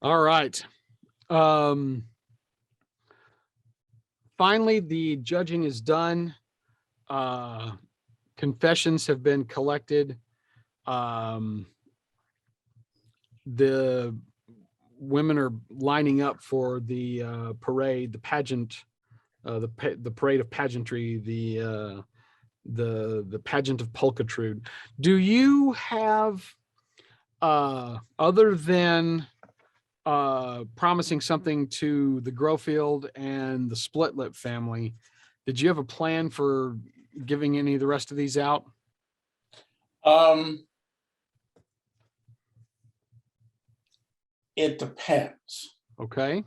All right. Um, Finally, the judging is done. Confessions have been collected. The women are lining up for the parade, the pageant, the parade of pageantry, the pageant of pulchritude. Do you have, other than promising something to the Growfield and the Split Lip family, did you have a plan for giving any of the rest of these out? It depends. Okay.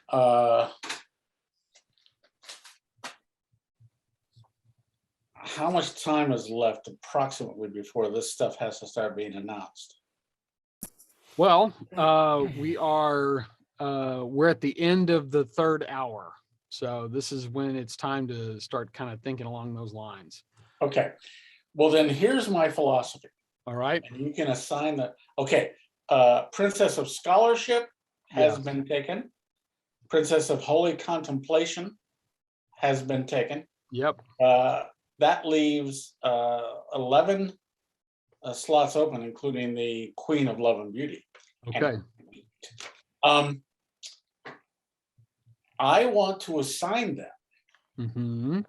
How much time is left approximately before this stuff has to start being announced? Well, we're at the end of the third hour. So this is when it's time to start kind of thinking along those lines. Okay. Well, then here's my philosophy. All right. And you can assign that. Okay. Princess of Scholarship has been taken. Princess of Holy Contemplation has been taken. Yep. That leaves 11 slots open, including the Queen of Love and Beauty. Okay. And, I want to assign them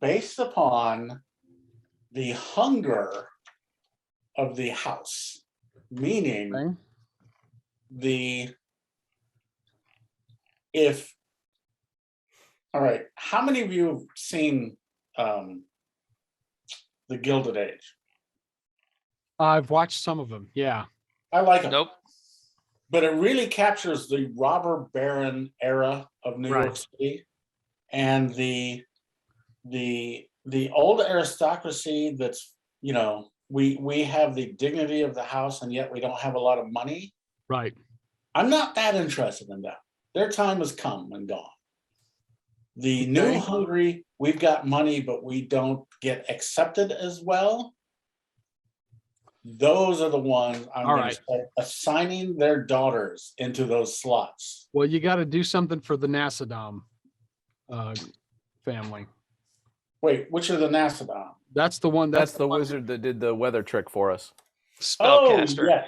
based upon the hunger of the house, meaning all right, how many of you have seen The Gilded Age? I've watched some of them. Yeah. I like them. Nope. But it really captures the robber baron era of New York City, and the old aristocracy that's, you know, we have the dignity of the house and yet we don't have a lot of money. Right. I'm not that interested in that. Their time has come and gone. The new hungry, we've got money, but we don't get accepted as well. Those are the ones I'm going to start assigning their daughters into those slots. Well, you got to do something for the Nassadom family. Wait, which are the Nassadom? That's the one. That's the wizard that did the weather trick for us. Spellcaster.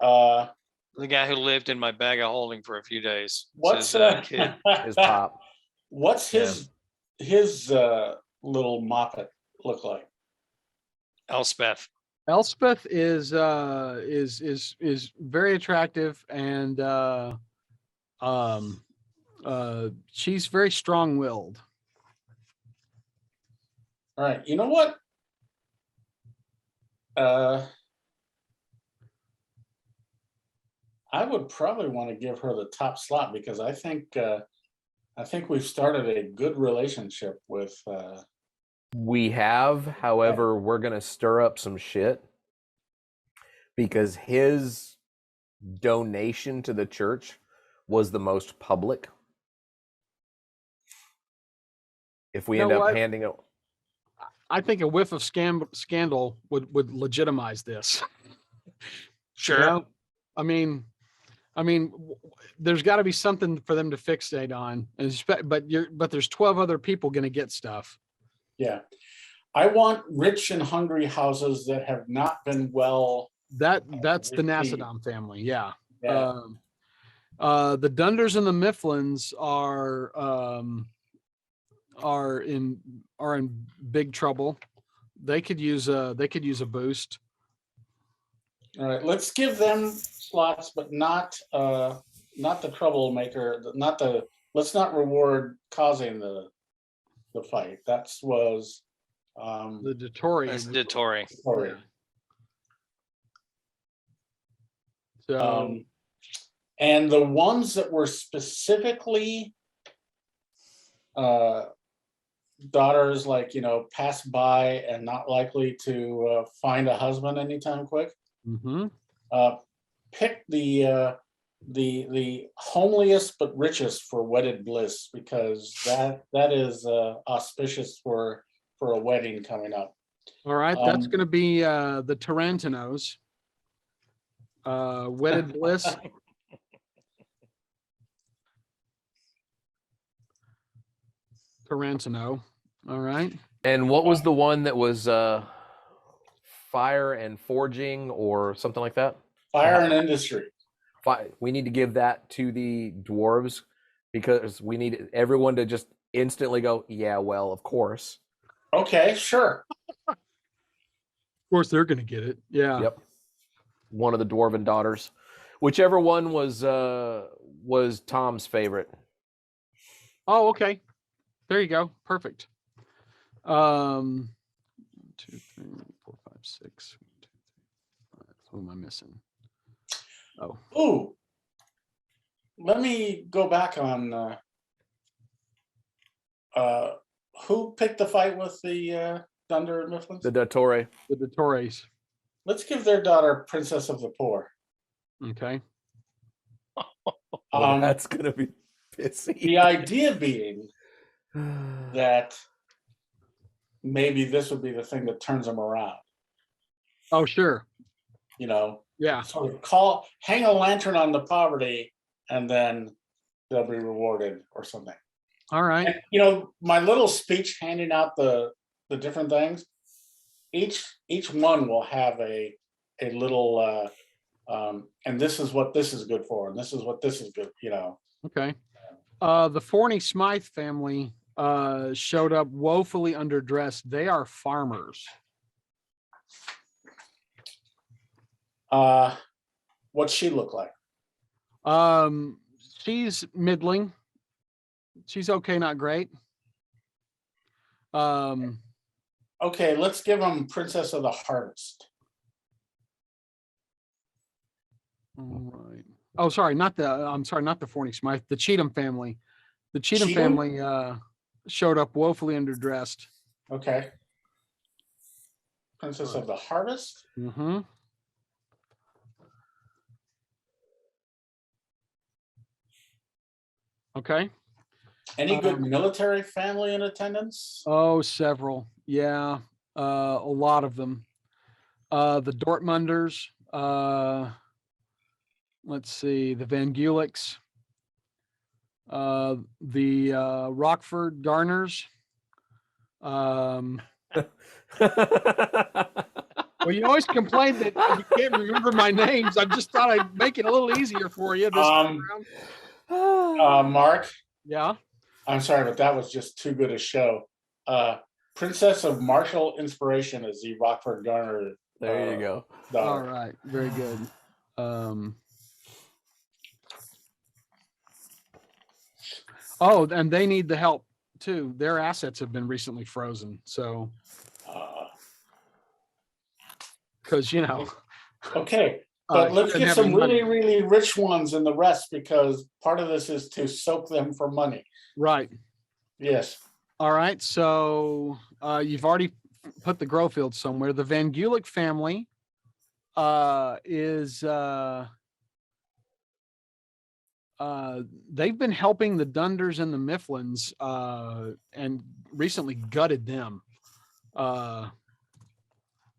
Oh, yes. The guy who lived in my bag of holding for a few days. What's kid? His pop. What's his little moppet look like? Elspeth. Elspeth is very attractive, and she's very strong-willed. All right, you know what? I would probably want to give her the top slot because I think we've started a good relationship with. We have, however, we're gonna stir up some shit because his donation to the church was the most public. If we end up handing it, I think a whiff of scandal would legitimize this. Sure. You know? I mean, there's got to be something for them to fixate on, but there's 12 other people going to get stuff. Yeah, I want rich and hungry houses that have not been well. That's the Nassadom family. Yeah. Yeah. The Dunders and the Mifflins are in big trouble. They could use a boost. All right, let's give them slots, but not the troublemaker. Let's not reward causing the fight. That was the Dettori. That's Dettori. Yeah. So and the ones that were specifically daughters, like, you know, pass by and not likely to find a husband anytime quick. Pick the homeliest but richest for wedded bliss, because that is auspicious for a wedding coming up. All right, that's going to be the Tarantinos. Wedded Bliss. Tarantino. All right. And what was the one that was fire and forging or something like that? Fire and industry. We need to give that to the dwarves because we need everyone to just instantly go, yeah, well, of course. Okay, sure. Of course, they're going to get it. Yeah. Yep. One of the dwarven daughters. Whichever one was Tom's favorite. Oh, okay. There you go. Perfect. 1, 2, 3, 4, 5, 6. 1, 2, 3, 5. Who am I missing? Oh, Ooh. Let me go back on who picked the fight with the Dunder Mifflins? The Dottore. the Dottores. Let's give their daughter Princess of the Poor. Okay. That's gonna be pissy. The idea being that maybe this would be the thing that turns them around. Oh, sure. You know, Yeah. sort of hang a lantern on the poverty, and then they'll be rewarded or something. All right. And, you know, my little speech handing out the different things, each one will have a little and this is what this is good for, and this is what this is good, you know. Okay. The Forney Smythe family showed up woefully underdressed. They are farmers. What's she look like? She's middling. She's okay, not great. Okay, let's give them Princess of the Harvest. All right. Oh, sorry, I'm sorry, not the Forney Smythe, the Cheatham family. The Cheatham Cheatham? family showed up woefully underdressed. Okay. Princess of the Harvest? Mm-hmm. Okay. Any good military family in attendance? Oh, several. Yeah. A lot of them. The Dortmunders, let's see, the Van Gulicks, the Rockford Garners. Well, you always complain that you can't remember my names. I just thought I'd make it a little easier for you this time around. Mark, Yeah. I'm sorry, but that was just too good a show. Princess of Martial Inspiration is the Rockford Garner. There you go. daughter. All right. Very good. Oh, and they need the help too. Their assets have been recently frozen. So, because, you know. Okay, but let's and get some having money. really, really rich ones in the rest, because part of this is to soak them for money. Right. Yes. All right. So you've already put the Growfield somewhere. The Van Gulick family is they've been helping the Dunders and the Mifflins and recently gutted them.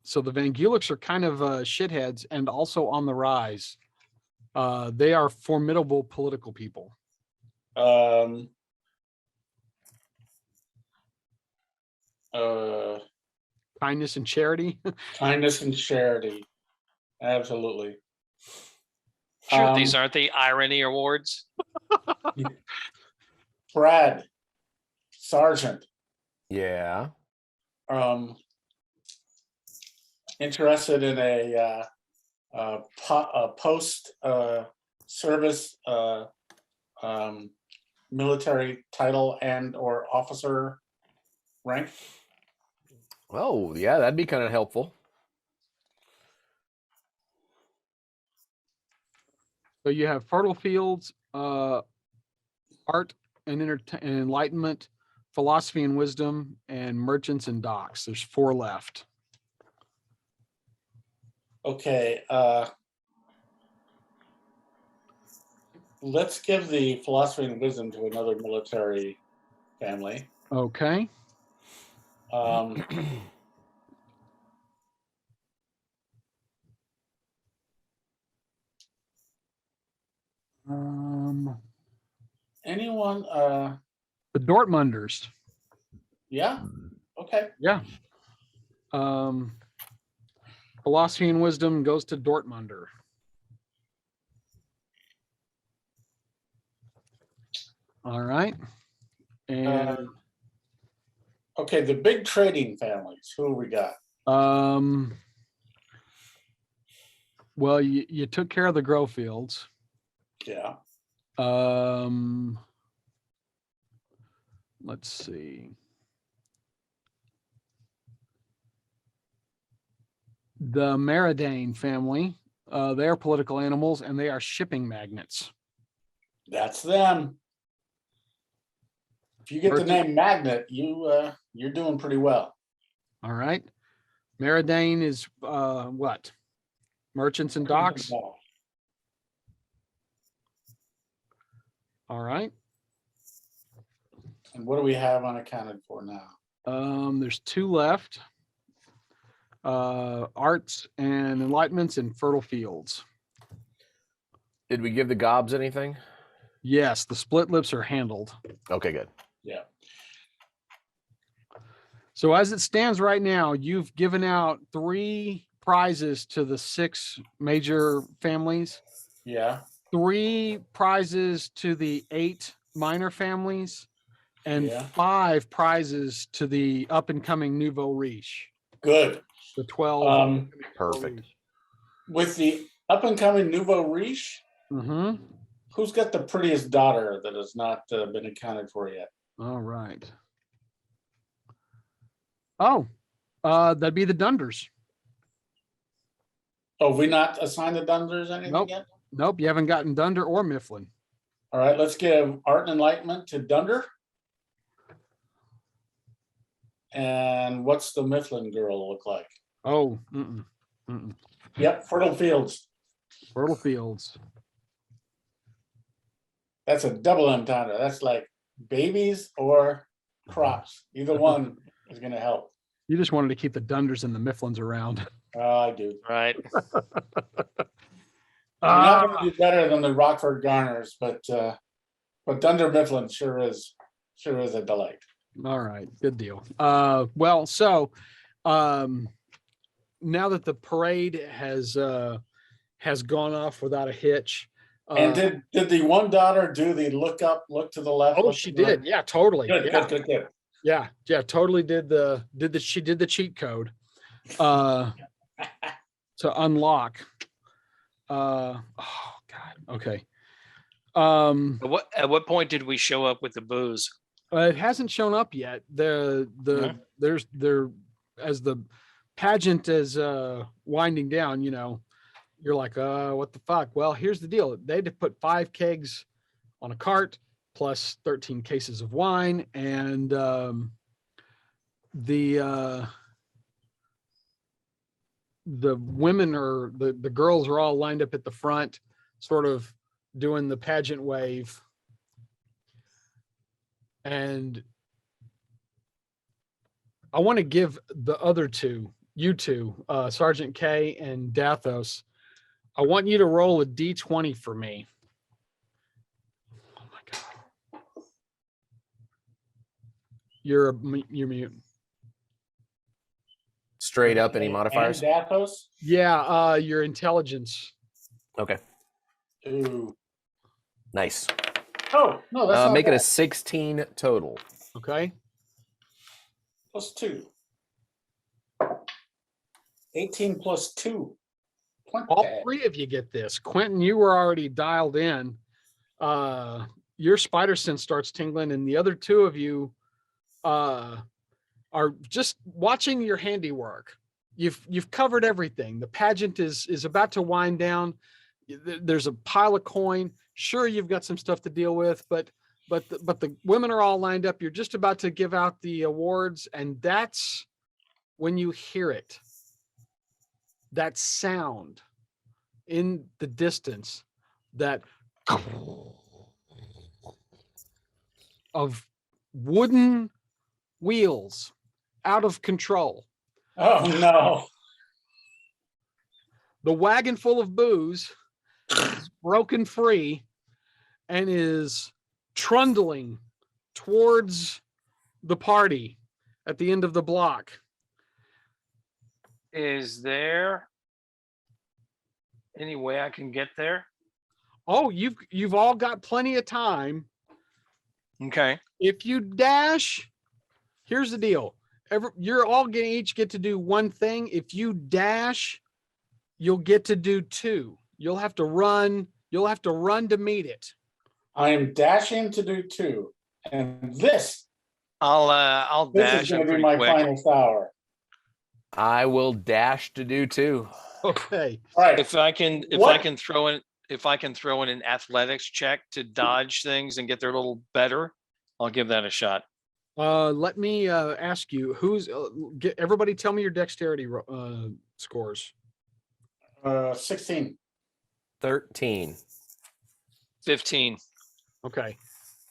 So the Van Gulicks are kind of shitheads and also on the rise. They are formidable political people. Kindness and charity. Kindness and charity. Absolutely. Sure, these aren't the irony awards. Brad, Sergeant, Yeah. interested in a post service military title and or officer rank. Oh, yeah, that'd be kind of helpful. So you have fertile fields, art and enlightenment, philosophy and wisdom, and merchants and docks. There's 4 left. Okay, let's give the philosophy and wisdom to another military family. Okay. anyone, The Dortmunders. yeah, okay. Yeah. Philosophy and wisdom goes to Dortmunder. All right. And Okay, the big trading families, who we got? well, you took care of the Growfields. Yeah, Let's see. The Meridane family, they are political animals and they are shipping magnets. that's them. If you get the Merchant- name Magnet, you're doing pretty well. All right. Meridane is what? Merchants and docks. All right. And what do we have unaccounted for now? There's 2 left. Arts and enlightenments and fertile fields. Did we give the gobs anything? Yes, the split lips are handled. Okay, good. Yeah. So as it stands right now, you've given out 3 prizes to the 6 major families, Yeah, 3 prizes to the 8 minor families, and Yeah. 5 prizes to the up and coming nouveau riche, good. the 12. Perfect. With the up and coming nouveau riche, Mm-hmm. who's got the prettiest daughter that has not been accounted for yet? All right. Oh, that'd be the Dunders. Oh, we not assigned the Dunders anything Nope. yet? Nope, you haven't gotten Dunder or Mifflin. All right, let's give Art and Enlightenment to Dunder. And what's the Mifflin girl look like? Oh, Yep, Fertile Fields. fertile fields. That's a double entendre. That's like babies or crops. Either one is going to help. You just wanted to keep the Dunders and the Mifflins around. I do. Right. You're not going to do better than the Rockford Garners, but Dunder Mifflin sure is a delight. All right, good deal. Well, so now that the parade has gone off without a hitch. And did the one daughter do the look up, look to the left? Oh, look she to the right? did. Yeah, totally. Good, Yeah. good. Yeah, totally she did the cheat code to unlock. Oh God. Okay. At what point did we show up with the booze? It hasn't shown up yet. Yeah. There's as the pageant is winding down, you're like, what the fuck? Well, here's the deal. They had to put 5 kegs on a cart plus 13 cases of wine, and the women or the girls are all lined up at the front, sort of doing the pageant wave. And I want to give the other 2, you 2, Sergeant K and Dathos, I want you to roll a D20 for me. Oh my God. You're mute. Straight up, any modifiers? And Dathos? Yeah, your intelligence. Okay, Ooh. nice. Oh, no, that's not Make it bad. a 16 total. Okay. Plus 2. 18 plus 2. 20. All 3 of you get this. Quentin, you were already dialed in. Your spider sense starts tingling, and the other 2 of you are just watching your handiwork. You've covered everything. The pageant is about to wind down. There's a pile of coin. Sure, you've got some stuff to deal with, but the women are all lined up. You're just about to give out the awards, and that's when you hear it. That sound in the distance, that of wooden wheels out of control. Oh, no. The wagon full of booze is broken free and is trundling towards the party at the end of the block. Is there any way I can get there? Oh, you've all got plenty of time. Okay. If you dash, here's the deal. You're all going to each get to do one thing. If you dash, you'll get to do two. You'll have to run to meet it. I am dashing to do 2. And this I'll is dash. going I'm to be pretty my quick. final tower. I will dash to do 2. Okay. All right. If I can throw in an athletics check to dodge things and get there a little better, I'll give that a shot. Let me ask you, everybody tell me your dexterity scores. 16. 13. 15. Okay.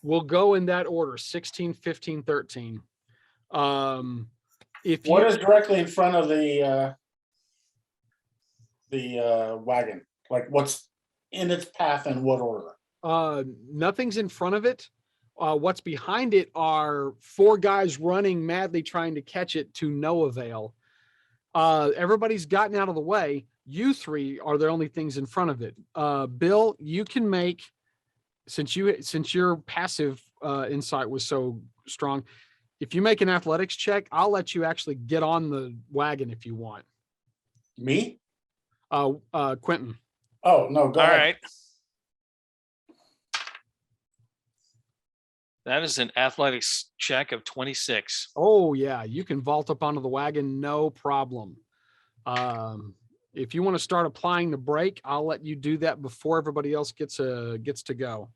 We'll go in that order, 16, 15, 13. What is directly in front of the wagon? Like what's in its path and what order? Nothing's in front of it. What's behind it are 4 guys running madly trying to catch it to no avail. Everybody's gotten out of the way. You 3 are the only things in front of it. Bill, you can make, since your passive insight was so strong, if you make an athletics check, I'll let you actually get on the wagon if you want. Me? Quentin. Oh, no, go All ahead. right. That is an athletics check of 26. Oh yeah, you can vault up onto the wagon, no problem. If you want to start applying the brake, I'll let you do that before everybody else gets to go.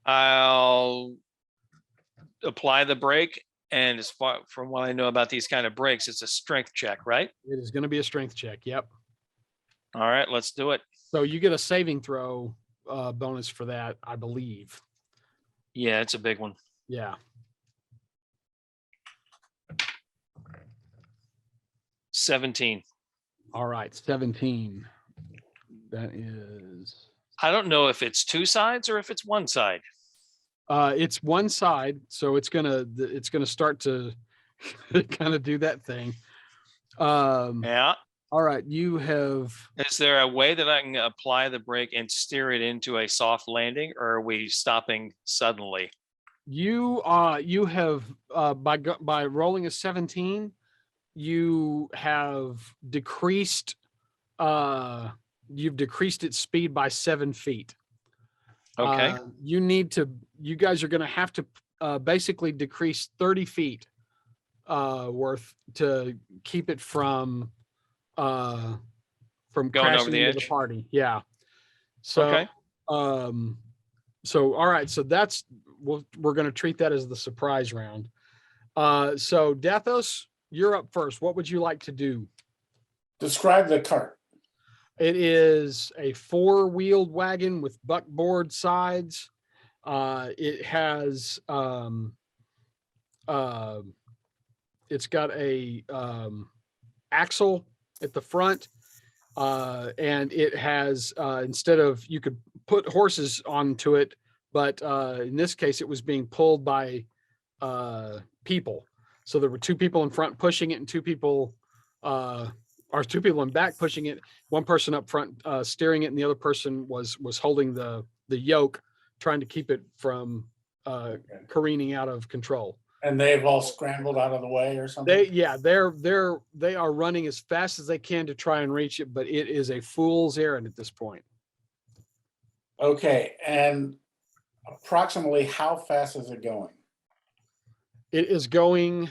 I'll apply the brake, and as far from what I know about these kind of brakes, it's a strength check, right? It is going to be a strength check. Yep. All right, let's do it. So you get a saving throw bonus for that, I believe. Yeah, it's a big one. Yeah. 17. All right, 17. That is. I don't know if it's 2 sides or if it's 1 side. It's one side, so it's gonna start to kind of do that thing. Yeah. All right, you have. Is there a way that I can apply the brake and steer it into a soft landing, or are we stopping suddenly? You have by rolling a 17, you have decreased its speed by 7 feet. Okay. You guys are going to have to basically decrease 30 feet worth to keep it from Going crashing over the into the edge? party. Yeah. So, Okay. So, all right. So we're going to treat that as the surprise round. So Dathos, you're up first. What would you like to do? Describe the cart. It is a 4-wheeled wagon with buckboard sides. It has, it's got a axle at the front, and it has instead of, you could put horses onto it, but in this case it was being pulled by people. So there were 2 people in front pushing it and 2 people in back pushing it. One person up front steering it, and the other person was holding the yoke, trying to keep it from careening out of control. And they've all scrambled out of the way or something? They are running as fast as they can to try and reach it, but it is a fool's errand at this point. Okay, and approximately how fast is it going? It is going,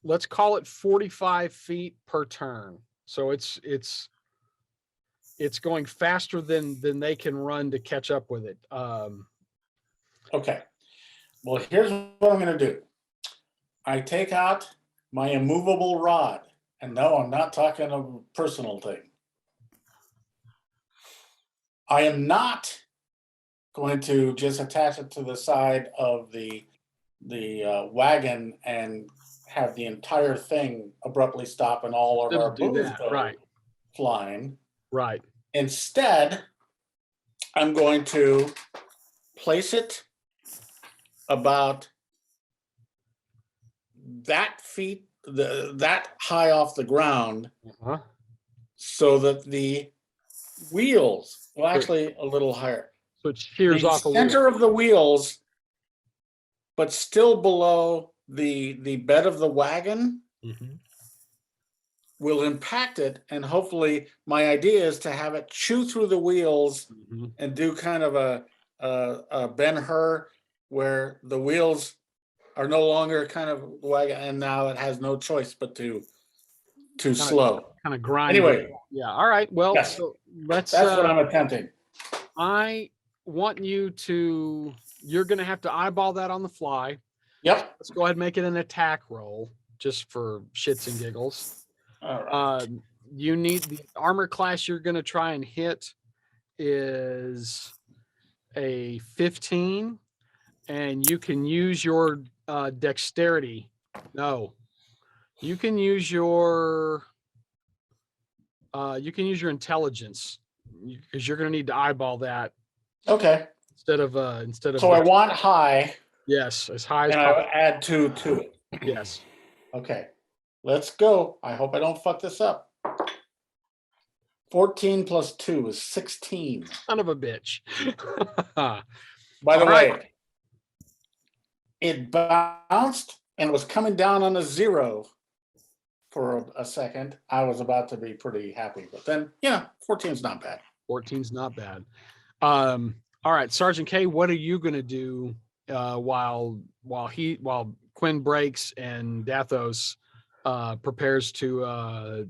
let's call it 45 feet per turn. So it's going faster than they can run to catch up with it. Okay. Well, here's what I'm going to do. I take out my immovable rod. And no, I'm not talking a personal thing. I am not going to just attach it to the side of the wagon and have the entire thing abruptly stop and all of our booze go right. flying. Right. Instead, I'm going to place it about that high off the ground, Uh-huh. so that the wheels, well, actually a little higher. So it shears The off a little. center of the wheels, but still below the bed of the wagon, Mhm. will impact it. And hopefully my idea is to have it chew through the wheels Mhm. and do kind of a Ben-Hur, where the wheels are no longer kind of wagon, and now it has no choice but to slow. Kind of grind. Anyway, Yeah. All right. Well, Yes. so let's. that's what I'm attempting. I want you to. You're going to have to eyeball that on the fly. Yep. Let's go ahead and make it an attack roll, just for shits and giggles. All right. You need the armor class you're going to try and hit is a 15, and you can use your dexterity. No, you can use your intelligence, because you're going to need to eyeball that Okay. instead of So I want high, yes, as high as and I possible. add 2 to it. Yes. Okay. Let's go. I hope I don't fuck this up. 14 plus 2 is 16. Son of a bitch. By the All way, right. it bounced and was coming down on a 0 for a second. I was about to be pretty happy, but then, 14 is not bad. 14's not bad. All right, Sergeant K, what are you going to do while Quinn breaks and Dathos prepares to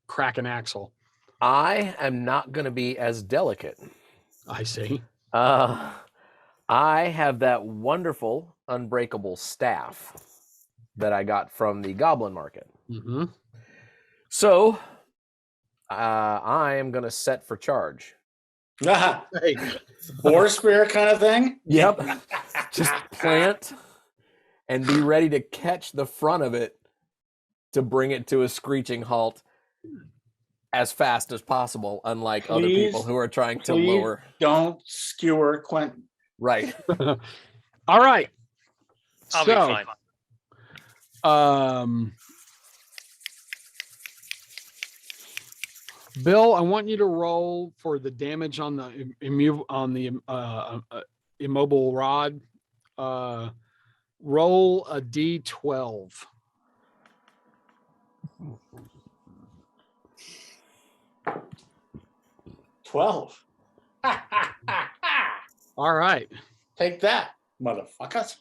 crack an axle? I am not going to be as delicate. I see. I have that wonderful unbreakable staff that I got from the Goblin Market. Mm-hmm. So I am going to set for charge. Hey, Boar spear kind of thing? Yep. Just plant and be ready to catch the front of it to bring it to a screeching halt as fast as possible, unlike other people who are trying to lower. Don't skewer Quentin. Right. all right. I'll be fine. Bill, I want you to roll for the damage on the immobile rod. Roll a D12. 12. All right. Take that, motherfuckers.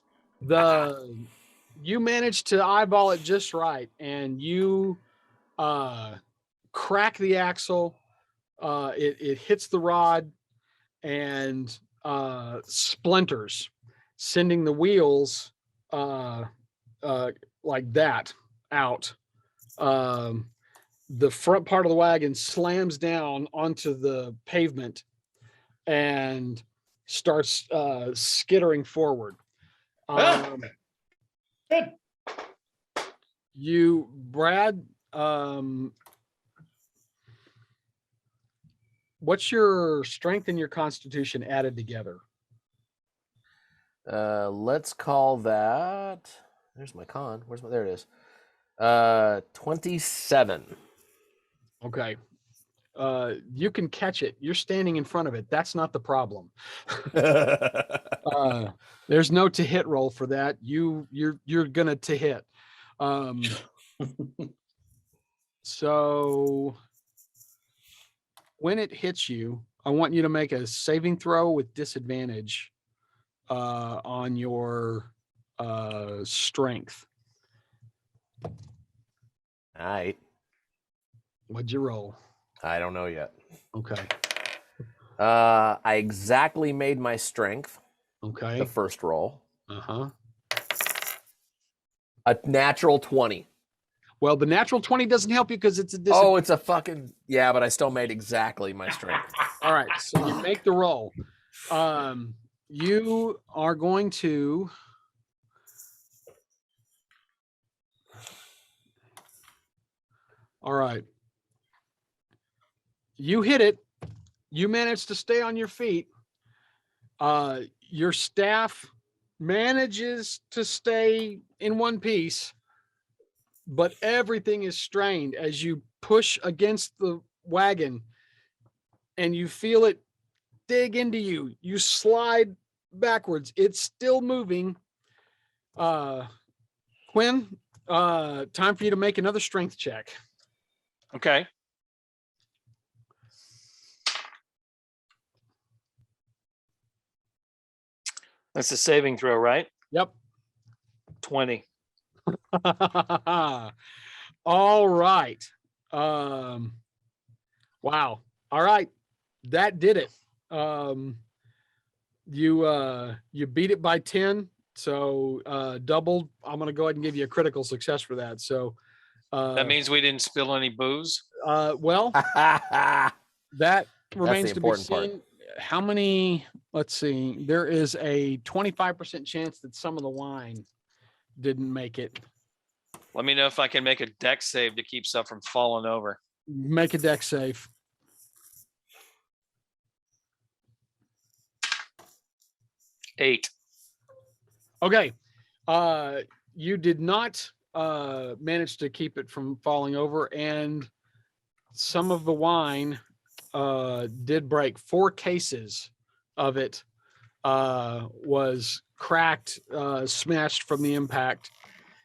You managed to eyeball it just right, and you crack the axle. It hits the rod and splinters, sending the wheels like that out. The front part of the wagon slams down onto the pavement and starts skittering forward. Good. You, Brad, what's your strength and your constitution added together? Let's call that. There's my con. There it is. 27. Okay. You can catch it. You're standing in front of it. That's not the problem. There's no to hit roll for that. You're gonna to hit. So when it hits you, I want you to make a saving throw with disadvantage on your strength. All right. What'd you roll? I don't know yet. Okay. I exactly made my strength. Okay. The first roll. Uh-huh. A natural 20. Well, the natural 20 doesn't help you because it's a Oh, it's a fucking yeah, but I still made exactly my strength. All right, so you make the roll. You are going to all right. You hit it. You managed to stay on your feet. your staff manages to stay in one piece, but everything is strained as you push against the wagon and you feel it dig into you. You slide backwards. It's still moving. Quinn, time for you to make another strength check. Okay. That's a saving throw, right? Yep. 20. All right. Wow. All right. That did it. You beat it by 10. So doubled. I'm gonna go ahead and give you a critical success for that. So That means we didn't spill any booze. well, that remains to be important part. seen. How many? Let's see. There is a 25% chance that some of the wine didn't make it. Let me know if I can make a deck save to keep stuff from falling over. Make a deck save. Eight. Okay. You did not manage to keep it from falling over, and some of the wine did break. 4 cases of it was cracked, smashed from the impact.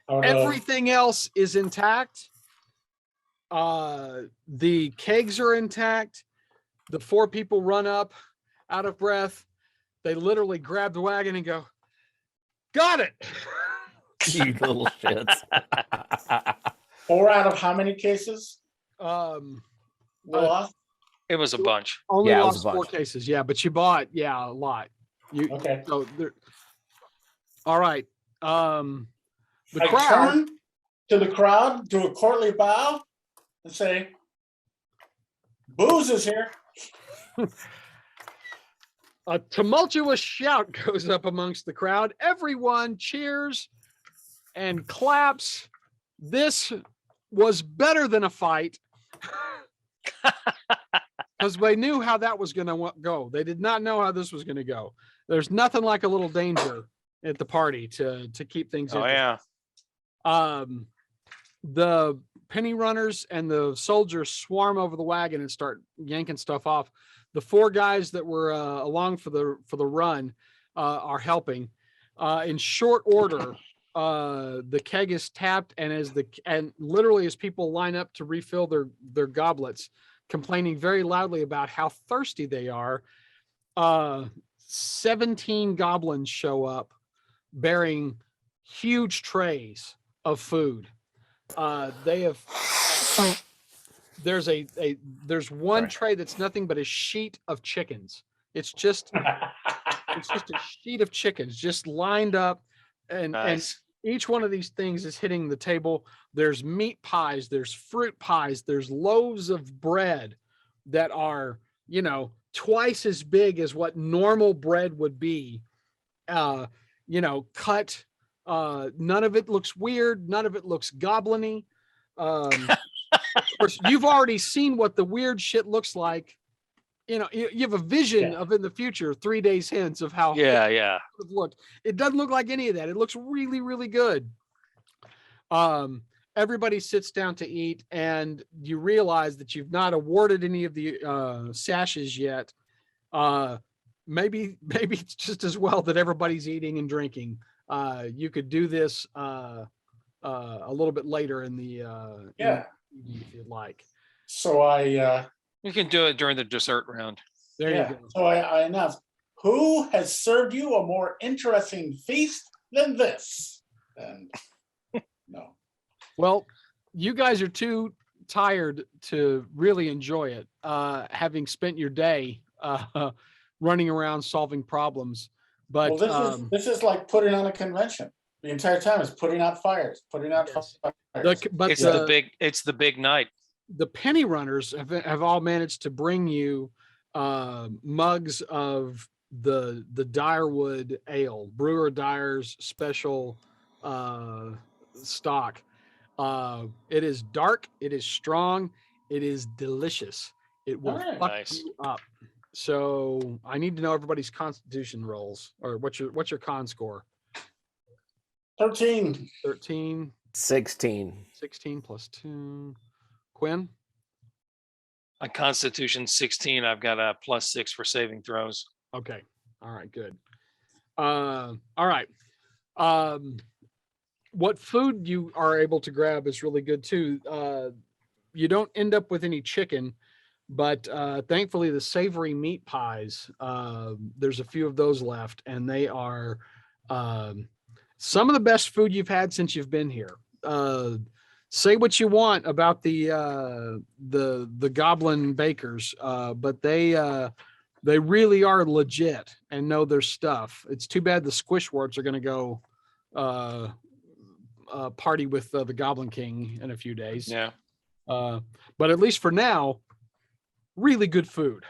Everything else is intact. The kegs are intact. The 4 people run up out of breath. They literally grab the wagon and go, "Got it." You little shits. 4 out of how many cases? Lost? It was a bunch. Only Yeah, it was lost a 4 bunch. cases. Yeah, but you bought, a lot. Okay. So there. All right. The I crowd. turn to the crowd, do a courtly bow, and say, "Booze is here." A tumultuous shout goes up amongst the crowd. Everyone cheers and claps. This was better than a fight because they knew how that was going to go. They did not know how this was going to go. There's nothing like a little danger at the party to keep things Oh, interesting. yeah. The penny runners and the soldiers swarm over the wagon and start yanking stuff off. The 4 guys that were along for the run are helping. In short order, the keg is tapped, and literally as people line up to refill their goblets, complaining very loudly about how thirsty they are, 17 goblins show up bearing huge trays of food. They have. There's one tray that's nothing but a sheet of chickens. It's just a sheet of chickens just lined up, and Nice. each one of these things is hitting the table. There's meat pies, there's fruit pies, there's loaves of bread that are, twice as big as what normal bread would be. Cut. None of it looks weird. None of it looks goblin-y. Of course, you've already seen what the weird shit looks like. You have a vision of in the future, 3 days hence, of how Yeah. it would look. It doesn't look like any of that. It looks really, really good. Everybody sits down to eat, and you realize that you've not awarded any of the sashes yet. Maybe it's just as well that everybody's eating and drinking. You could do this a little bit later in the if you'd like. So You can do it during the dessert round. There you go. So I announced, "Who has served you a more interesting feast than this?" And no. Well, you guys are too tired to really enjoy it, having spent your day running around solving problems. But this is like putting on a convention. The entire time is putting out fires, putting out fires. It's the big night. The penny runners have all managed to bring you mugs of the Dyerwood ale, Brewer Dyer's special stock. It is dark, it is strong, it is delicious. It will fuck Nice. you up. So I need to know everybody's constitution rolls, or what's your con score? 13. 13, 16. 16 plus 2. Quinn? On Constitution 16, I've got a +6 for saving throws. Okay. All right, good. All right. What food you are able to grab is really good too. You don't end up with any chicken, but thankfully the savory meat pies, there's a few of those left, and they are some of the best food you've had since you've been here. Say what you want about the goblin bakers, but they really are legit and know their stuff. It's too bad the Squishwarts are going to go party with the Goblin King in a few days. Yeah. But at least for now, really good food.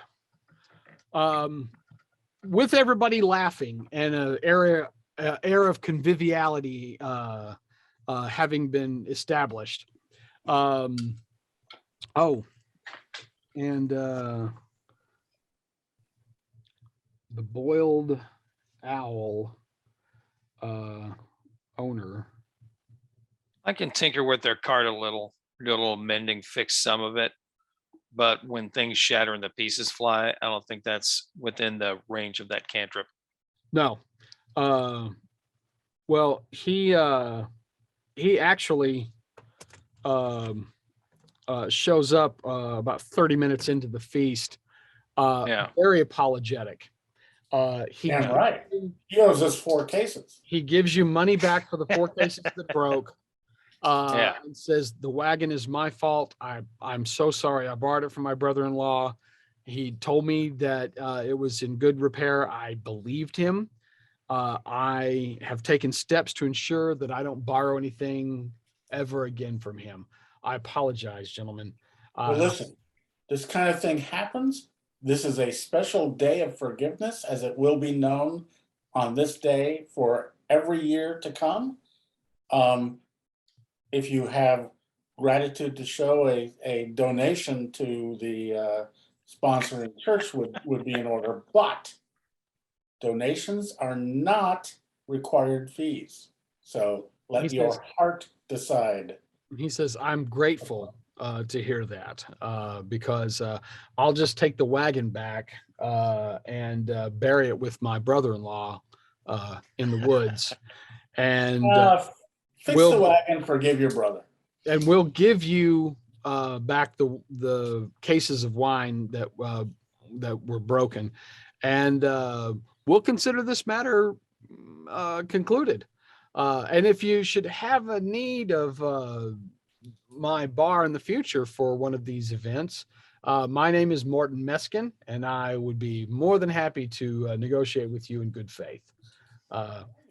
With everybody laughing and an air of conviviality having been established. And the boiled owl owner. I can tinker with their cart a little, do a little mending, fix some of it. But when things shatter and the pieces fly, I don't think that's within the range of that cantrip. No. Well, he actually shows up about 30 minutes into the feast. Yeah. Very apologetic. Damn right. He owes us 4 cases. He gives you money back for the 4 cases that broke. Yeah. And says the wagon is my fault. I'm so sorry. I borrowed it from my brother-in-law. He told me that it was in good repair. I believed him. I have taken steps to ensure that I don't borrow anything ever again from him. I apologize, gentlemen. Well, listen, this kind of thing happens. This is a special day of forgiveness, as it will be known on this day for every year to come. If you have gratitude to show, a donation to the sponsoring church would be in order, but donations are not required fees. So let your heart decide. He says, I'm grateful to hear that because I'll just take the wagon back and bury it with my brother-in-law in the woods. And fix the wagon, forgive your brother. And we'll give you back the cases of wine that were broken. And we'll consider this matter concluded. And if you should have a need of my bar in the future for one of these events, my name is Morton Meskin, and I would be more than happy to negotiate with you in good faith.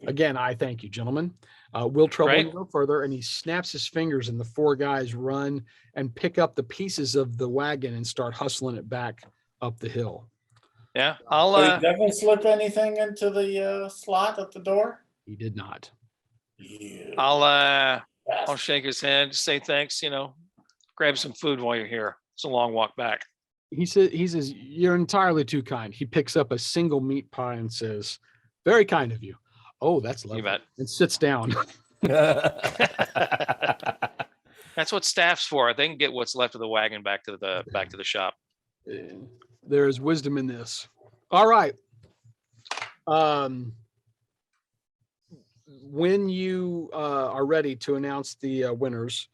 Again, I thank you, gentlemen. We'll trouble you no further. And he snaps his fingers, and the 4 guys run and pick up the pieces of the wagon and start hustling it back up the hill. Yeah, Did he definitely slip anything into the slot at the door? He did not. Yeah. I'll shake his hand, say thanks, grab some food while you're here. It's a long walk back. He says, you're entirely too kind. He picks up a single meat pie and says, very kind of you. Oh, that's lovely. You bet. And sits down. That's what staff's for. They can get what's left of the wagon back to the shop. There is wisdom in this. All right. When you are ready to announce the winners,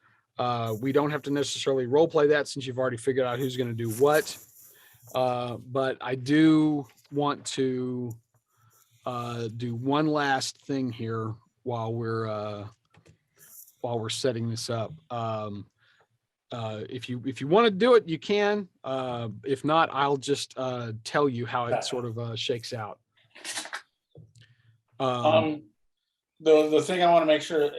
we don't have to necessarily role play that since you've already figured out who's going to do what. But I do want to do one last thing here while we're setting this up. If you want to do it, you can. If not, I'll just tell you how it sort of shakes out. The thing I want to make sure,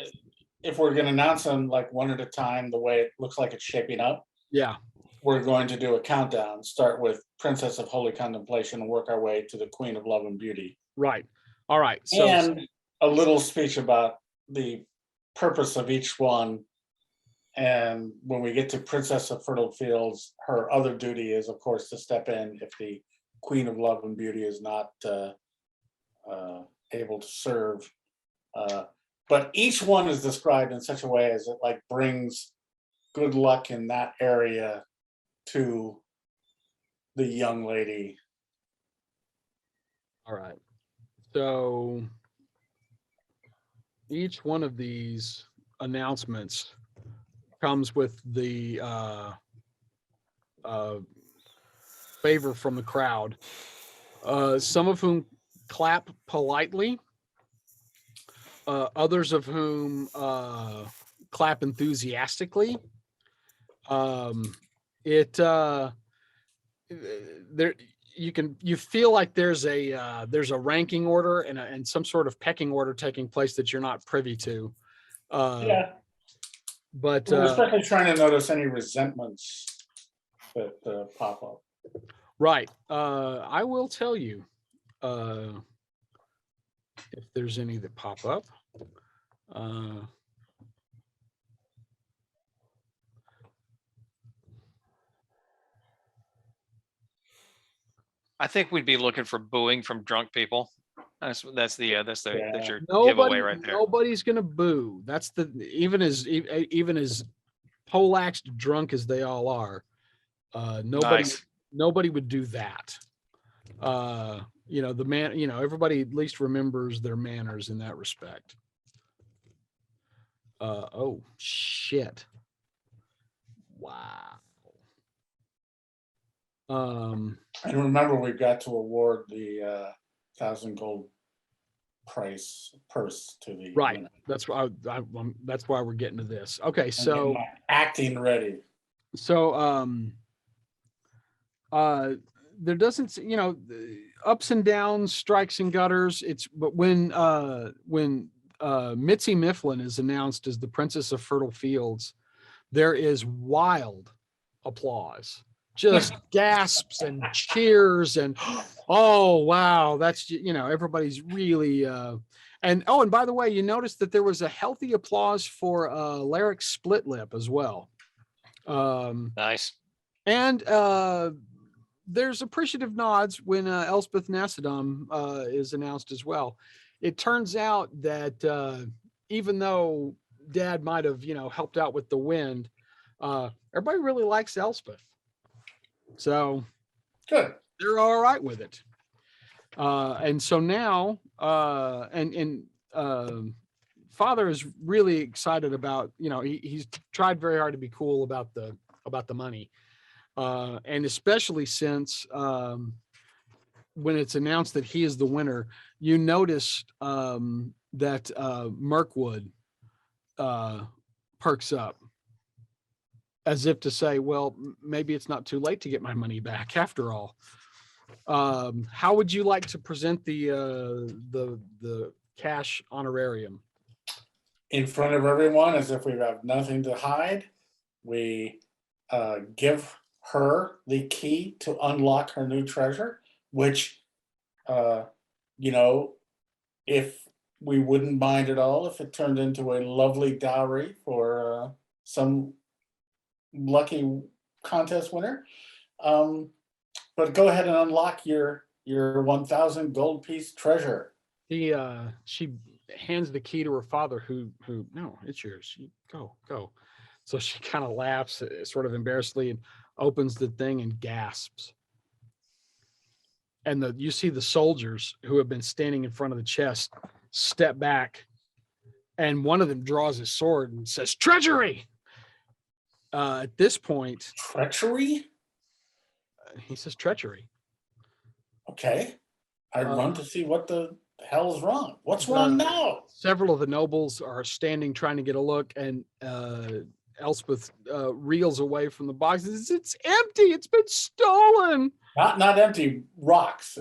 if we're going to announce them like one at a time, the way it looks like it's shaping up. Yeah. We're going to do a countdown. Start with Princess of Holy Contemplation and work our way to the Queen of Love and Beauty. Right. All right. So, and a little speech about the purpose of each one. And when we get to Princess of Fertile Fields, her other duty is, of course, to step in if the Queen of Love and Beauty is not able to serve. But each one is described in such a way as it like brings good luck in that area to the young lady. All right. So each one of these announcements comes with the favor from the crowd. Some of whom clap politely, others of whom clap enthusiastically. There you feel like there's a ranking order and some sort of pecking order taking place that you're not privy to. Yeah. But We're especially trying to notice any resentments that pop up. right. I will tell you if there's any that pop up. I think we'd be looking for booing from drunk people. That's your giveaway right there. Nobody's gonna boo. That's even as polaxed drunk as they all are. Nobody would do that. Everybody at least remembers their manners in that respect. Oh shit. Wow. And remember, we've got to award the 1,000 gold purse to the right. winner. That's why that's why we're getting to this. Okay, so acting ready. So there doesn't, ups and downs, strikes and gutters. But when Mitzi Mifflin is announced as the Princess of Fertile Fields, there is wild applause, just gasps and cheers and oh wow, that's everybody's really and by the way, you notice that there was a healthy applause for Larrick's split lip as well. Nice. And there's appreciative nods when Elspeth Nassadom is announced as well. It turns out that even though Dad might have, helped out with the wind, everybody really likes Elspeth. So good. They're all right with it. And so now, Father is really excited about, he's tried very hard to be cool about the money. And especially since when it's announced that he is the winner, you noticed that Mirkwood perks up as if to say, well, maybe it's not too late to get my money back after all. How would you like to present the cash honorarium? In front of everyone, as if we have nothing to hide, we give her the key to unlock her new treasure, which, if we wouldn't mind at all if it turned into a lovely dowry for some lucky contest winner. But go ahead and unlock your 1,000 gold piece treasure. She hands the key to her father, who no, it's yours. Go. So she kind of laughs, sort of embarrassedly, and opens the thing and gasps. And you see the soldiers who have been standing in front of the chest step back, and one of them draws his sword and says, "Treachery!" At this point, treachery? He says treachery. Okay. I run to see what the hell is wrong. What's wrong now? Several of the nobles are standing trying to get a look, and Elspeth reels away from the boxes. It's empty. It's been stolen. Not empty, rocks.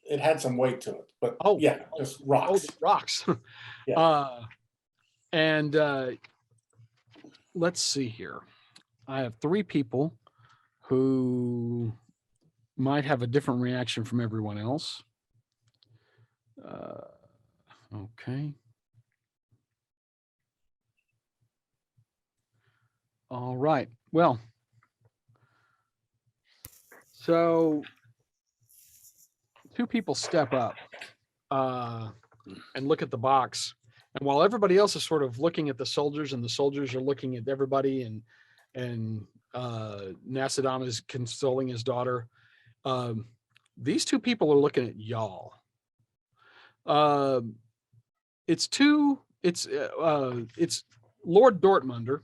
It had some weight to it, but just rocks. Rocks. Yeah. And let's see here. I have 3 people who might have a different reaction from everyone else. Okay. All right. Well, so two people step up and look at the box. And while everybody else is sort of looking at the soldiers and the soldiers are looking at everybody and Nasadam is consoling his daughter, these two people are looking at y'all. It's Lord Dortmunder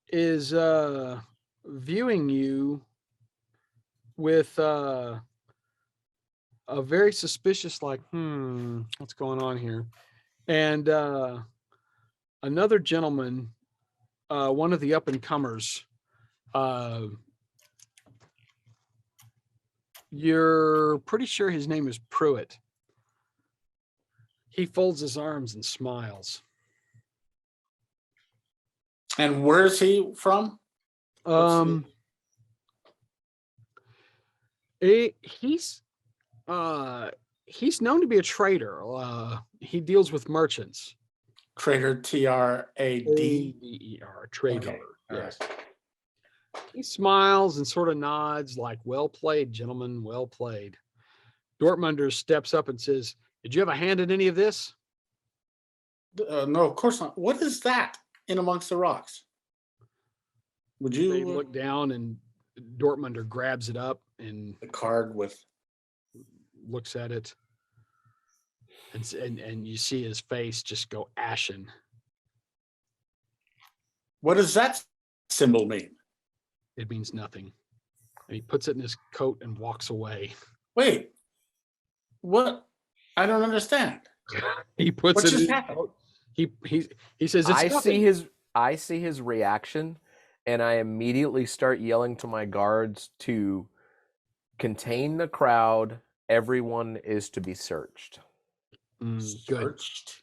is viewing you with a very suspicious, like, what's going on here? And another gentleman, one of the up and comers, you're pretty sure his name is Pruitt. He folds his arms and smiles. And where's he from? He's known to be a trader. He deals with merchants. Trader, Trad. A-D-E-R, trader. Okay, all Yes. He smiles and sort of nods like, well played, gentlemen, well played. Dortmunder steps up and says, did you have a hand in any of this? No, of course not. What is that in amongst the rocks? Would you They look down and Dortmunder grabs it up and the card with looks at it. And you see his face just go ashen. What does that symbol mean? It means nothing. And he puts it in his coat and walks away. Wait, what? I don't understand. He puts What it just in his happened? coat. He says it's nothing. I see his reaction, and I immediately start yelling to my guards to contain the crowd. Everyone is to be searched. Good. Searched.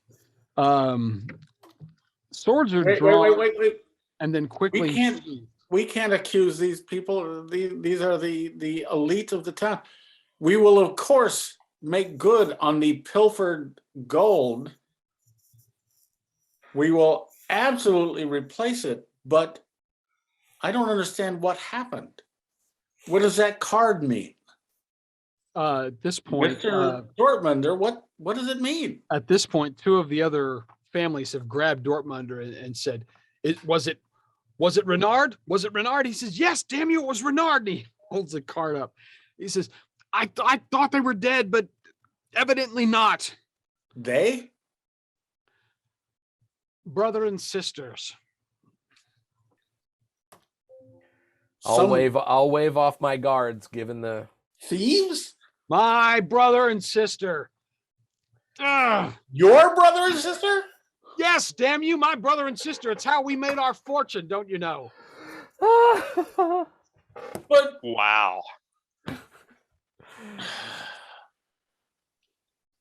Swords are drawn. Wait. And then quickly We can't accuse these people. These are the elite of the town. We will, of course, make good on the pilfered gold. We will absolutely replace it, but I don't understand what happened. What does that card mean? At this point, Mr. Dortmunder, what does it mean? at this point, two of the other families have grabbed Dortmunder and said, was it Renard? Was it Renard? He says, yes, damn you, it was Renard. And he holds the card up. He says, I thought they were dead, but evidently not. They? Brother and sisters. I'll wave off my guards, given the Thieves? My brother and sister. Ugh. Your brother and sister? Yes, damn you, my brother and sister. It's how we made our fortune, don't you know? But Wow.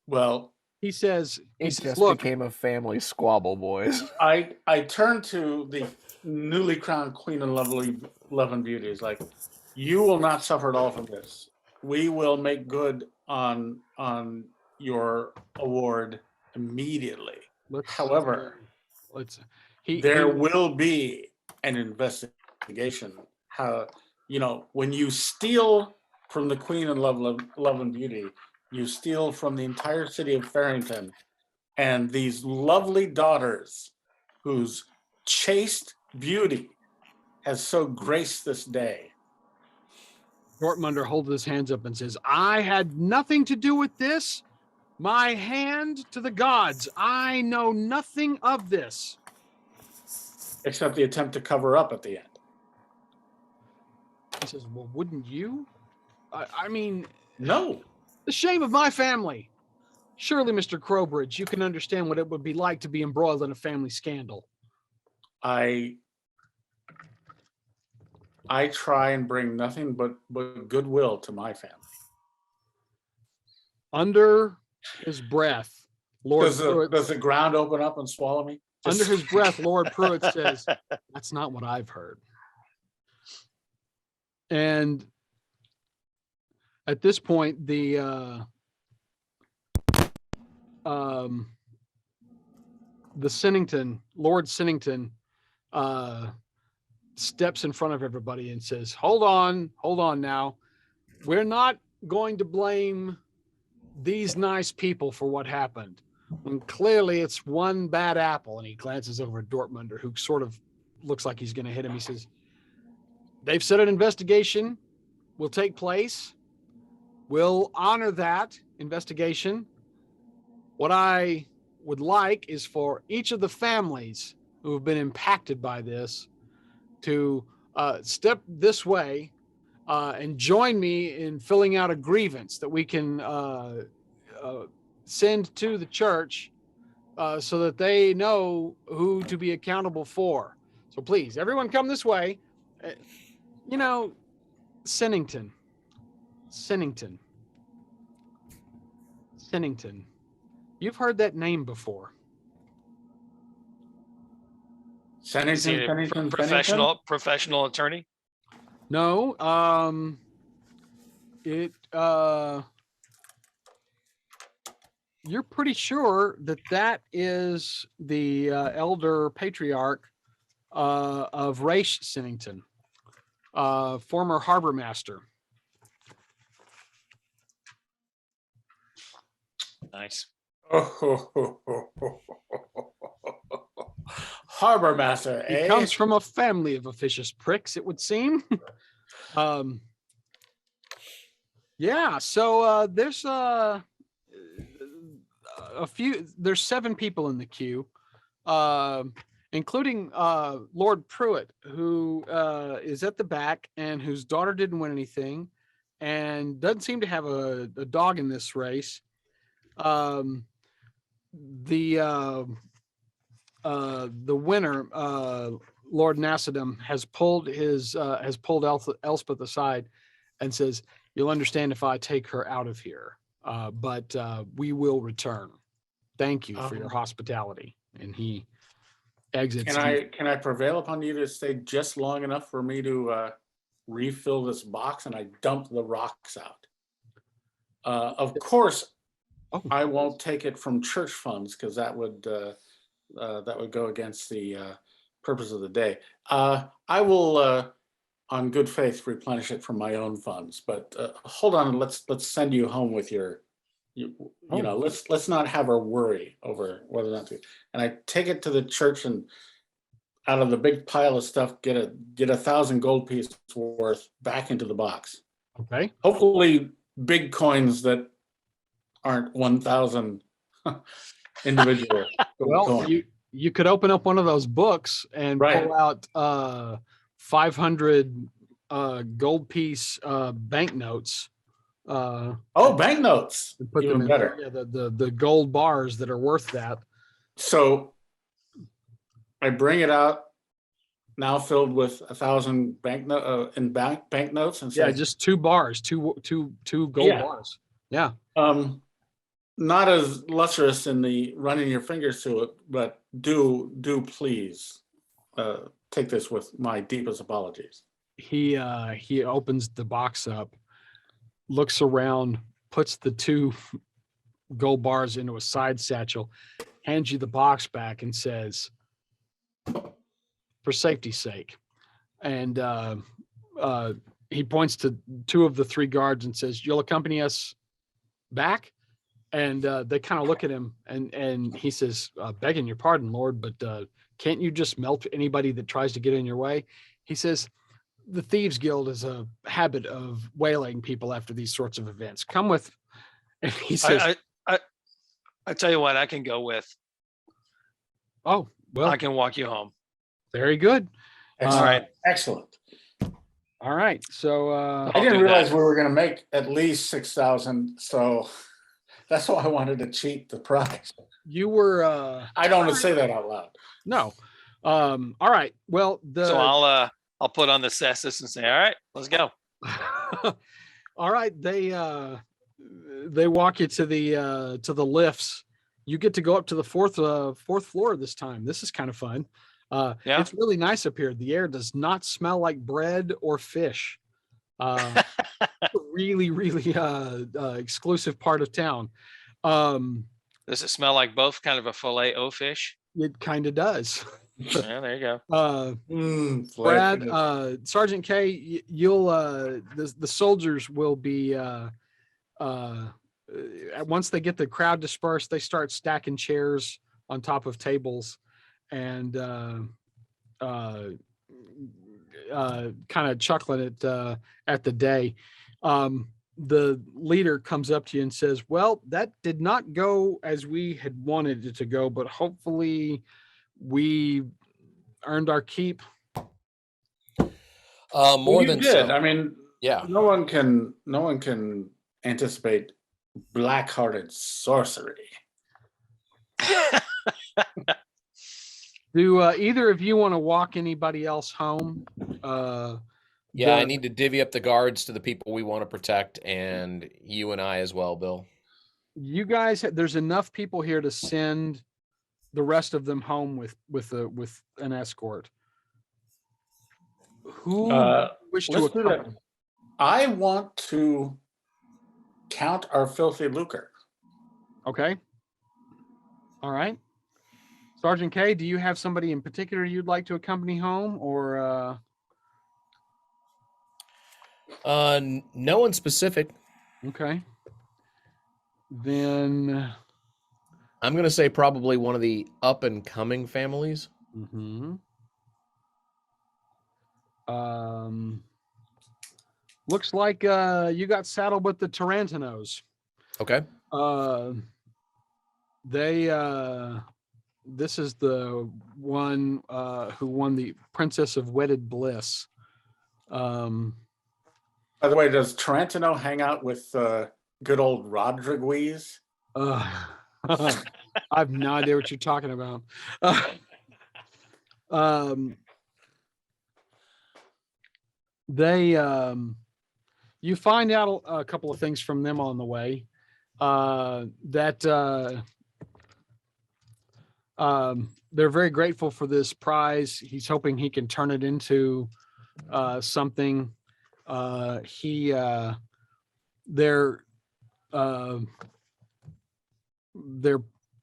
well, He says, it just look, became a family squabble, boys. I turn to the newly crowned queen and lovely love and beauty. It's like, you will not suffer at all from this. We will make good on your award immediately. However, there will be an investigation. How, when you steal from the queen and love and beauty, you steal from the entire city of Farrington and these lovely daughters whose chaste beauty has so graced this day. Dortmunder holds his hands up and says, I had nothing to do with this. My hand to the gods. I know nothing of this. Except the attempt to cover up at the end. He says, well, wouldn't you? I mean, No. the shame of my family. Surely, Mr. Crowbridge, you can understand what it would be like to be embroiled in a family scandal. I try and bring nothing but goodwill to my family. Under his breath, Lord Pruitt, Does the ground open up and swallow me? under his breath, Lord Pruitt says, that's not what I've heard. And at this point, the Sennington, Lord Sennington, steps in front of everybody and says, hold on now. we're not going to blame these nice people for what happened, when clearly it's one bad apple. And he glances over at Dortmunder, who sort of looks like he's going to hit him. He says, they've said an investigation will take place. We'll honor that investigation. What I would like is for each of the families who have been impacted by this to step this way and join me in filling out a grievance that we can send to the church so that they know who to be accountable for. So please, everyone come this way. Sennington. You've heard that name before. Is he a professional attorney? No, you're pretty sure that is the elder patriarch of Raish Sennington, former harbor master. Nice. Harbor master. He comes from a family of officious pricks, it would seem. Yeah. So there's a few. There's 7 people in the queue, including Lord Pruitt, who is at the back and whose daughter didn't win anything, and doesn't seem to have a dog in this race. The winner, Lord Nassadam, has pulled Elspeth aside and says, "You'll understand if I take her out of here, but we will return. Thank you for your hospitality." And he exits. Can I prevail upon you to stay just long enough for me to refill this box, and I dump the rocks out? Of course, I won't take it from church funds, because that would go against the purpose of the day. I will, on good faith, replenish it from my own funds. But hold on, let's send you home with your, let's not have her worry over whether or not to. And I take it to the church, and out of the big pile of stuff, get 1,000 gold pieces worth back into the box. Okay. Hopefully, big coins that aren't 1,000 individual. Well, you could open up one of those books and pull out 500 gold piece banknotes. Banknotes. Put Even them in better. there. Yeah, the gold bars that are worth that. So I bring it out now filled with 1,000 banknotes and say, just 2 bars, two gold bars. Yeah. Not as lustrous in the running your fingers through it, but do please take this with my deepest apologies. He opens the box up, looks around, puts the 2 gold bars into a side satchel, hands you the box back, and says, "For safety's sake." And he points to 2 of the 3 guards and says, "You'll accompany us back?" And they kind of look at him, and he says, "Begging your pardon, Lord, but can't you just melt anybody that tries to get in your way?" He says, "The Thieves Guild is a habit of waylaying people after these sorts of events. Come with." And he says, I tell you what, I can go with. "Oh, well, I can walk you home." very good. Excellent. All right. Excellent. All right. So I didn't realize we were going to make at least 6,000. So that's why I wanted to cheat the prize. you were. I don't want to say that out loud. No. All right. Well, So I'll put on the cestus and say, "All right, let's go." All right. They walk you to the lifts. You get to go up to the fourth floor this time. This is kind of fun. It's really nice up here. The air does not smell like bread or fish. Really, really exclusive part of town. Does it smell like both kind of a filet o fish? It kind of does. Yeah, there you go. Brad, Flavor. Sergeant K, you'll the soldiers will be once they get the crowd dispersed, they start stacking chairs on top of tables and kind of chuckling at the day. The leader comes up to you and says, "Well, that did not go as we had wanted it to go, but hopefully we earned our keep." Well, More you than did. so. I mean, Yeah. no one can anticipate black-hearted sorcery. Do either of you want to walk anybody else home? Yeah, I the- need to divvy up the guards to the people we want to protect, and you and I as well, Bill. You guys, there's enough people here to send the rest of them home with an escort. Who wish to Let's do that. accompany? I want to count our filthy lucre. Okay. All right. Sergeant K, do you have somebody in particular you'd like to accompany home, or No one specific. okay? Then I'm gonna say probably one of the up and coming families. Looks like you got saddled with the Tarantinos. Okay. This is the one who won the Princess of Wedded Bliss. By the way, does Tarantino hang out with good old Rodriguez? I have no idea what you're talking about. You find out a couple of things from them on the way. That they're very grateful for this prize. He's hoping he can turn it into something. They're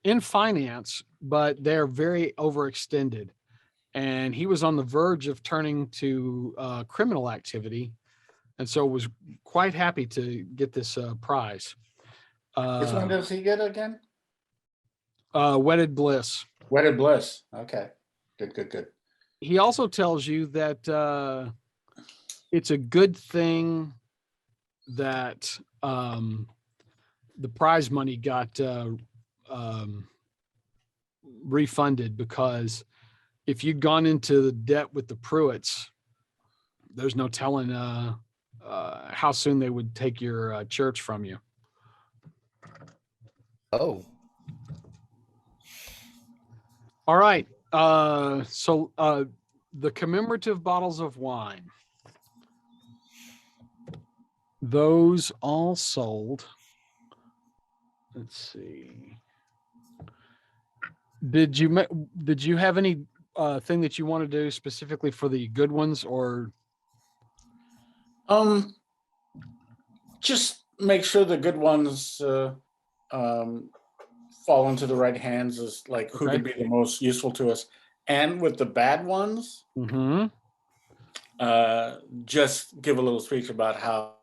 in finance, but they're very overextended. And he was on the verge of turning to criminal activity, and so was quite happy to get this prize. Which one does he get again? Wedded Bliss. Wedded Bliss. Okay. Good. He also tells you that it's a good thing that the prize money got refunded, because if you'd gone into the debt with the Pruitts, there's no telling how soon they would take your church from you. Oh. All right. So the commemorative bottles of wine, those all sold. Let's see. Did you have any thing that you want to do specifically for the good ones, or? Just make sure the good ones fall into the right hands, is like who Okay. could be the most useful to us. And with the bad ones, just give a little speech about how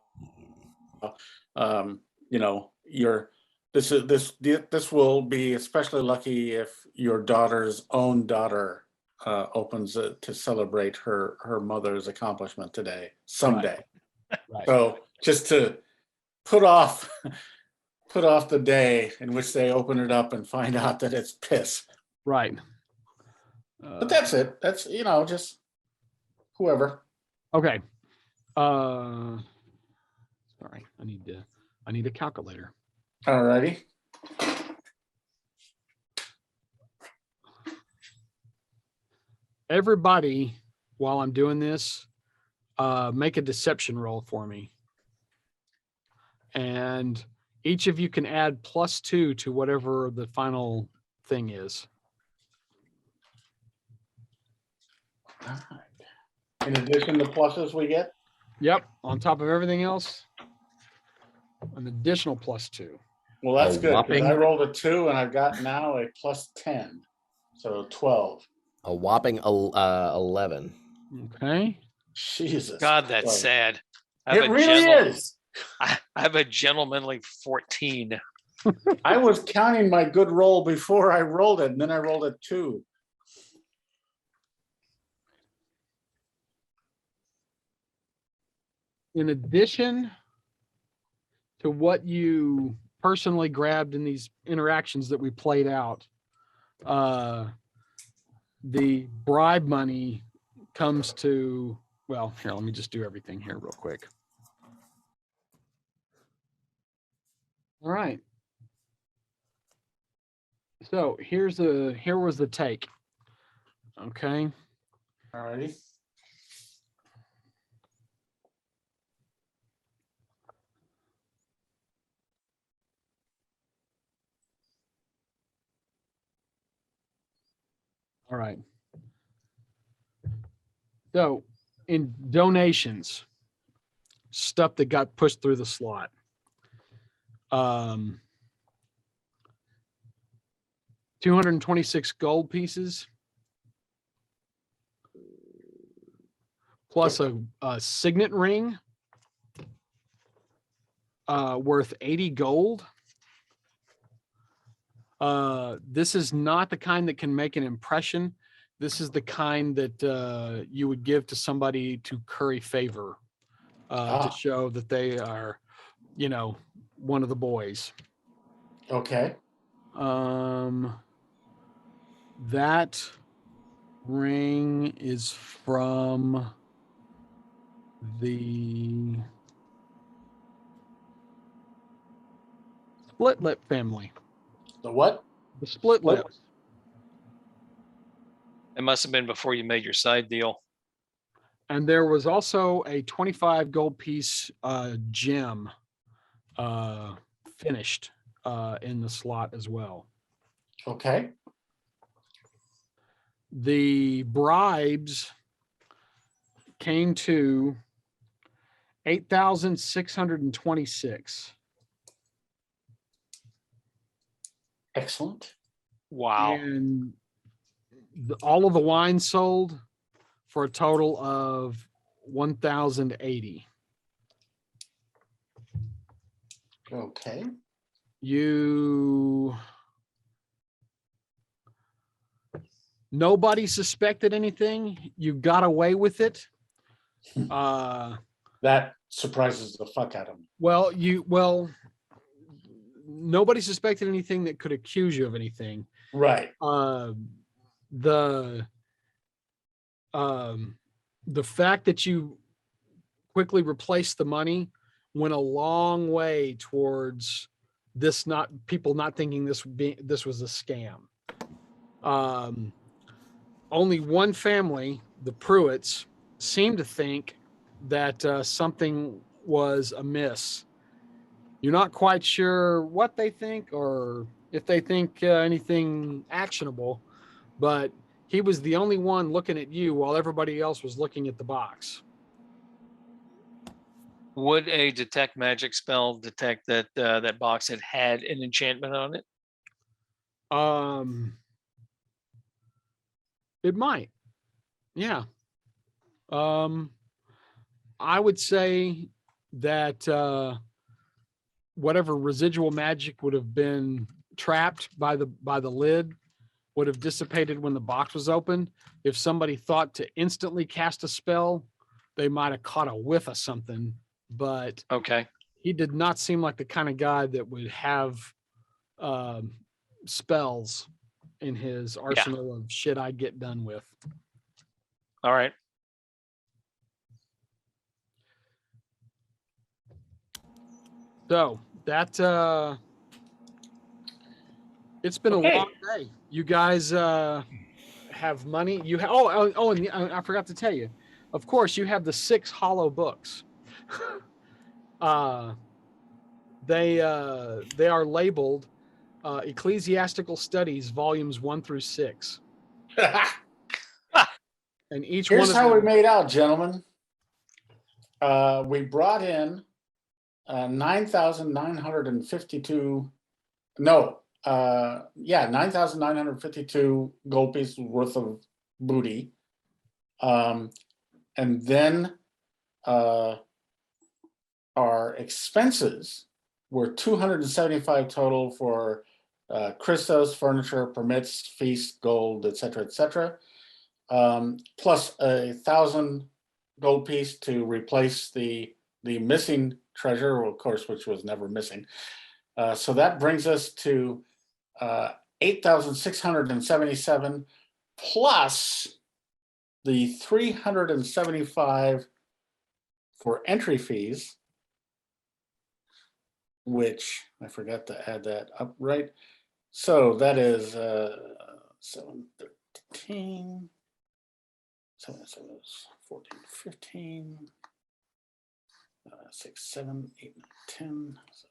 this will be especially lucky if your daughter's own daughter opens it to celebrate her mother's accomplishment someday. Right. So just to put off the day in which they open it up and find out that it's piss. Right. But that's it. That's, just whoever. Okay. Sorry, I need a calculator. All righty. Everybody, while I'm doing this, make a deception roll for me. And each of you can add +2 to whatever the final thing is. All right. In addition to pluses we get? Yep. On top of everything else, an additional +2. Well, that's A good, because whopping- I rolled a 2 and I've got now a +10. So 12. A whopping 11. Okay. Jesus. God, that's Christ. sad. I have It a really is. I have a gentlemanly 14. I was counting my good roll before I rolled it, and then I rolled a 2. In addition to what you personally grabbed in these interactions that we played out, the bribe money comes to, well, here, let me just do everything here real quick. All right. So here was the take. Okay. All righty. All right. So in donations, stuff that got pushed through the slot. 226 gold pieces, plus a signet ring worth 80 gold. This is not the kind that can make an impression. This is the kind that you would give to somebody to curry favor, to show that they are, you know, one of the boys. Okay. That ring is from the split lip family. The what? The split Split lips. It must have been before you made your side deal. And there was also a 25 gold piece gem finished in the slot as well. Okay. The bribes came to 8,626. Excellent. Wow. And all of the wine sold for a total of 1,080. Okay. Nobody suspected anything. You got away with it. That surprises the fuck out of me. Well, nobody suspected anything that could accuse you of anything. Right. The fact that you quickly replaced the money went a long way towards people not thinking this was a scam. Only one family, the Pruitts, seemed to think that something was amiss. You're not quite sure what they think or if they think anything actionable, but he was the only one looking at you while everybody else was looking at the box. Would a detect magic spell detect that that box had an enchantment on it? It might. Yeah. I would say that whatever residual magic would have been trapped by the lid would have dissipated when the box was opened. If somebody thought to instantly cast a spell, they might have caught a whiff of something, but Okay. he did not seem like the kind of guy that would have spells in his arsenal of shit I'd get done with. All right. So that it's been Okay. a long day. You guys have money. You have and I forgot to tell you. Of course, you have the 6 hollow books. They are labeled Ecclesiastical Studies Volumes 1 through 6, and each Here's one of how we them. made out, gentlemen. We brought in 9,952. No, 9,952 gold pieces worth of booty. And then our expenses were 275 total for Christos, furniture, permits, feast, gold, etc., plus 1,000 gold piece to replace the missing treasure, of course, which was never missing. So that brings us to 8,677 plus the 375 for entry fees, which I forgot to add that up, right? So that is 713, 7, 14, 15, 6, 7, 8, 10. So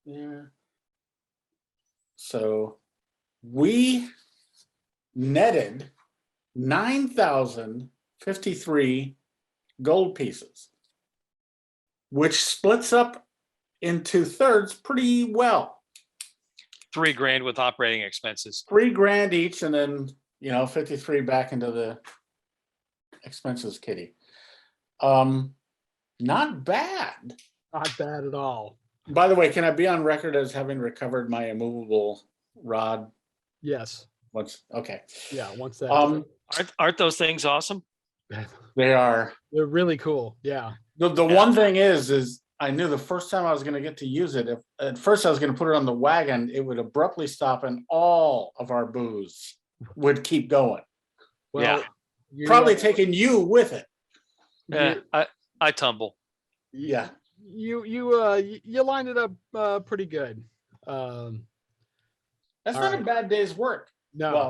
there. So we netted 9,053 gold pieces, which splits up into thirds pretty well. $3,000 with operating expenses. $3,000 each, and then 53 back into the expenses kitty. Not bad. Not bad at all. By the way, can I be on record as having recovered my immovable rod? Yes. Once, okay. Yeah. Once that. Aren't those things awesome? They are. They're really cool. Yeah. The Yeah. one thing is I knew the first time I was going to get to use it, if at first I was going to put it on the wagon, it would abruptly stop and all of our booze would keep going. Well, Probably taking you with it. Yeah, I tumble. Yeah. You lined it up pretty good. That's All not right. a bad day's work. No. Well,